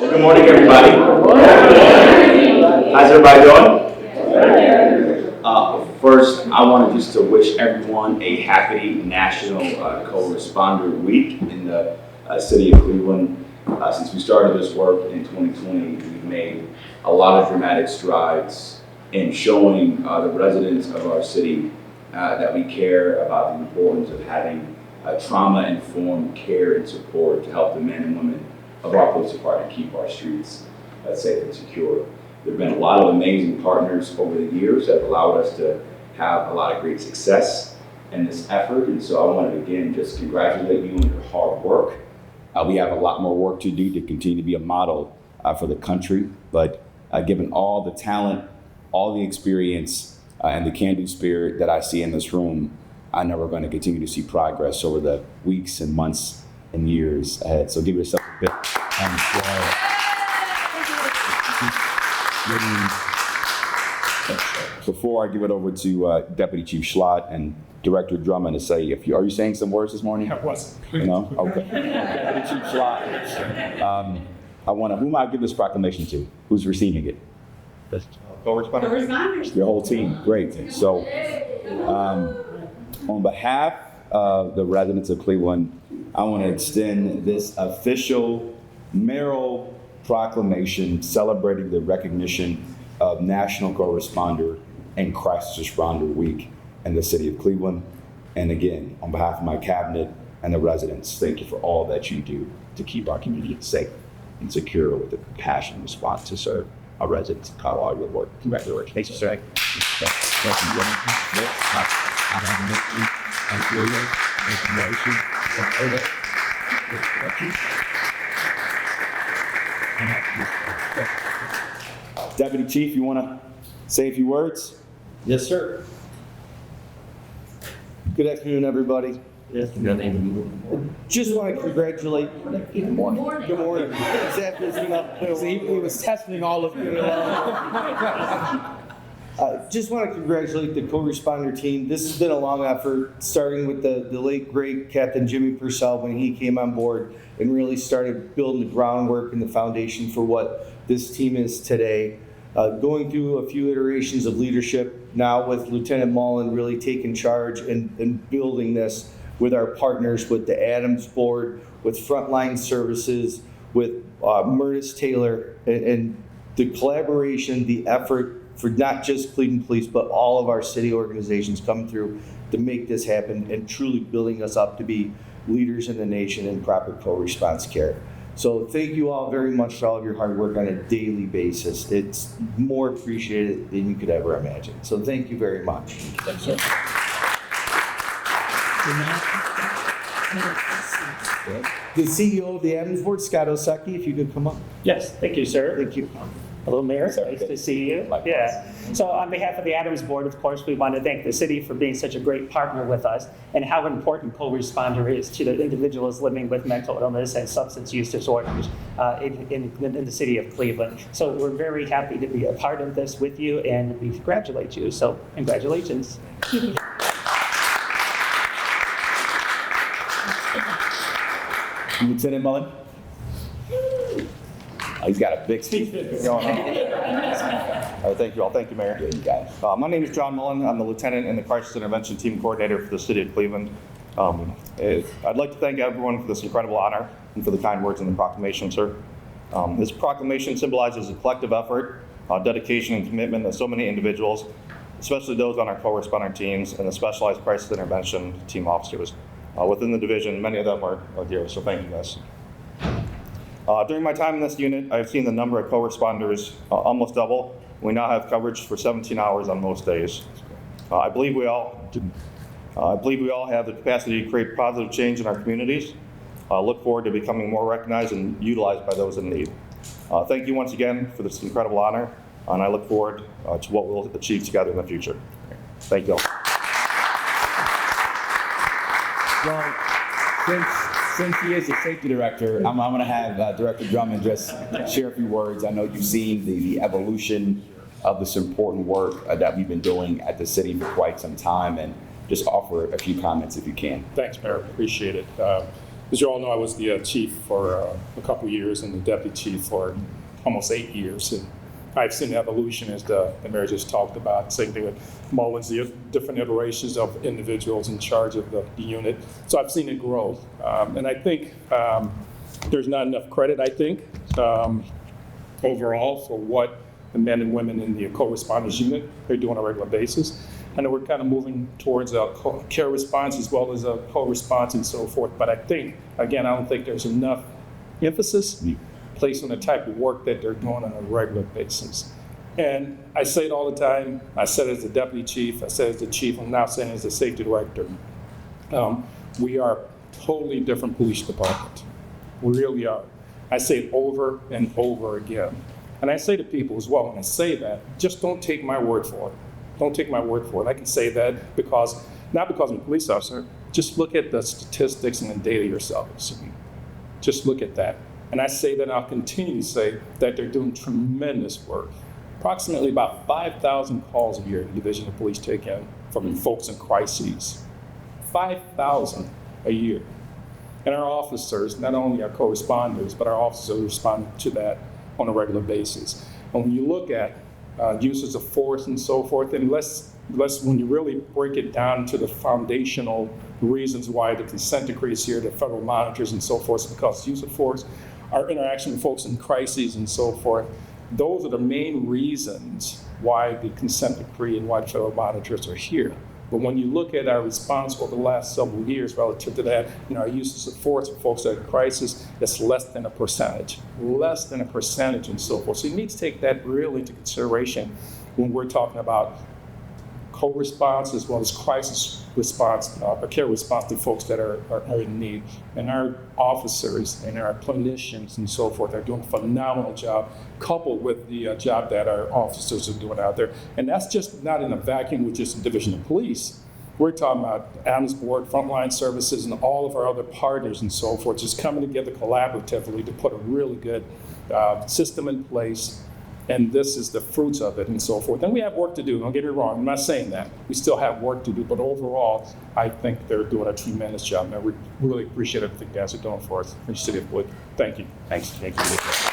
Good morning, everybody. How's everybody doing? First, I wanted just to wish everyone a happy National Co-Responder Week in the city of Cleveland. Since we started this work in 2020, we've made a lot of dramatic strides in showing the residents of our city that we care about the importance of having trauma-informed care and support to help the men and women of our police department keep our streets safe and secure. There have been a lot of amazing partners over the years that have allowed us to have a lot of great success in this effort, and so I want to again just congratulate you on your hard work. We have a lot more work to do to continue to be a model for the country, but given all the talent, all the experience, and the can-do spirit that I see in this room, I know we're going to continue to see progress over the weeks and months and years ahead. So give yourself a bit. Before I give it over to Deputy Chief Schlott and Director Drummond to say, are you saying some words this morning? I wasn't. No? Okay. Deputy Chief Schlott, who am I give this proclamation to? Who's receiving it? Co-responders. Your whole team. Great. So, on behalf of the residents of Cleveland, I want to extend this official Mayoral Proclamation celebrating the recognition of National Co-Responder and Crisis Responder Week in the city of Cleveland. And again, on behalf of my cabinet and the residents, thank you for all that you do to keep our community safe and secure with a compassionate response to serve our residents. All your work. Congratulations. Thank you, sir. Deputy Chief, you want to say a few words? Yes, sir. Good afternoon, everybody. Yes. Just want to congratulate. Good morning. Good morning. Exactly. He was testing all of you. Just want to congratulate the co-responder team. This has been a long effort, starting with the late, great Captain Jimmy Purcell when he came on board and really started building the groundwork and the foundation for what this team is today. Going through a few iterations of leadership now with Lieutenant Mullen really taking charge and building this with our partners, with the Adams Board, with Frontline Services, with Murtis Taylor, and the collaboration, the effort for not just Cleveland Police, but all of our city organizations come through to make this happen and truly building us up to be leaders in the nation in proper co-response care. So thank you all very much for all of your hard work on a daily basis. It's more appreciated than you could ever imagine. So thank you very much. Thanks, sir. The CEO of the Adams Board, Scott Osecki, if you could come up. Yes, thank you, sir. Thank you. Hello, Mayor. Nice to see you. Likewise. Yeah. So on behalf of the Adams Board, of course, we want to thank the city for being such a great partner with us and how important co-responder is to the individuals living with mental illness and substance use disorders in the city of Cleveland. So we're very happy to be a part of this with you, and we congratulate you. So congratulations. Lieutenant Mullen? He's got a big speech going on. Thank you all. Thank you, Mayor. Yeah, you got it. My name is John Mullen. I'm the Lieutenant and the Crisis Intervention Team Coordinator for the City of Cleveland. I'd like to thank everyone for this incredible honor and for the kind words in the proclamation, sir. This proclamation symbolizes a collective effort, dedication, and commitment of so many individuals, especially those on our co-responder teams and the Specialized Crisis Intervention Team officers. Within the division, many of them are here, so thank you, guys. During my time in this unit, I've seen the number of co-responders almost double. We now have coverage for 17 hours on most days. I believe we all have the capacity to create positive change in our communities. Look forward to becoming more recognized and utilized by those in need. Thank you once again for this incredible honor, and I look forward to what we'll achieve together in the future. Thank you all. Well, since he is the safety director, I'm going to have Director Drummond just share a few words. I know you've seen the evolution of this important work that we've been doing at the city for quite some time, and just offer a few comments if you can. Thanks, Mayor. Appreciate it. As you all know, I was the chief for a couple of years and the deputy chief for almost 8 years. And I've seen the evolution, as the mayor just talked about. Same thing with Mullins, the different iterations of individuals in charge of the unit. So I've seen it grow. And I think there's not enough credit, I think, overall for what the men and women in the co-responders unit, they're doing on a regular basis. I know we're kind of moving towards a care response as well as a co-response and so forth. But I think, again, I don't think there's enough emphasis placed on the type of work that they're doing on a regular basis. And I say it all the time. I said it as the deputy chief. I said it as the chief. I'm now saying it as the safety director. We are a totally different police department. We really are. I say it over and over again. And I say to people as well, when I say that, just don't take my word for it. Don't take my word for it. I can say that because, not because I'm a police officer, just look at the statistics and the data yourselves. Just look at that. And I say that, and I'll continue to say that they're doing tremendous work. Approximately about 5,000 calls a year the Division of Police take in from folks in crises. 5,000 a year. And our officers, not only our co-responders, but our officers respond to that on a regular basis. And when you look at uses of force and so forth, and when you really break it down to the foundational reasons why the consent decree is here, the federal monitors and so forth, because use of force, our interaction with folks in crises and so forth, those are the main reasons why the consent decree and why the federal monitors are here. But when you look at our response over the last several years relative to that, our uses of force for folks that are in crisis, it's less than a percentage and so forth. So you need to take that really into consideration when we're talking about co-response as well as crisis response, or care response to folks that are in need. And our officers and our clinicians and so forth are doing a phenomenal job, coupled with the job that our officers are doing out there. And that's just not in a vacuum with just the Division of Police. We're talking about Adams Board, Frontline Services, and all of our other partners and so forth, just coming together collaboratively to put a really good system in place. And this is the fruits of it and so forth. And we have work to do, don't get me wrong, I'm not saying that. We still have work to do, but overall, I think they're doing a tremendous job. And I really appreciate everything you guys are doing for us in the city of Wood. Thank you. Thanks. Thank you.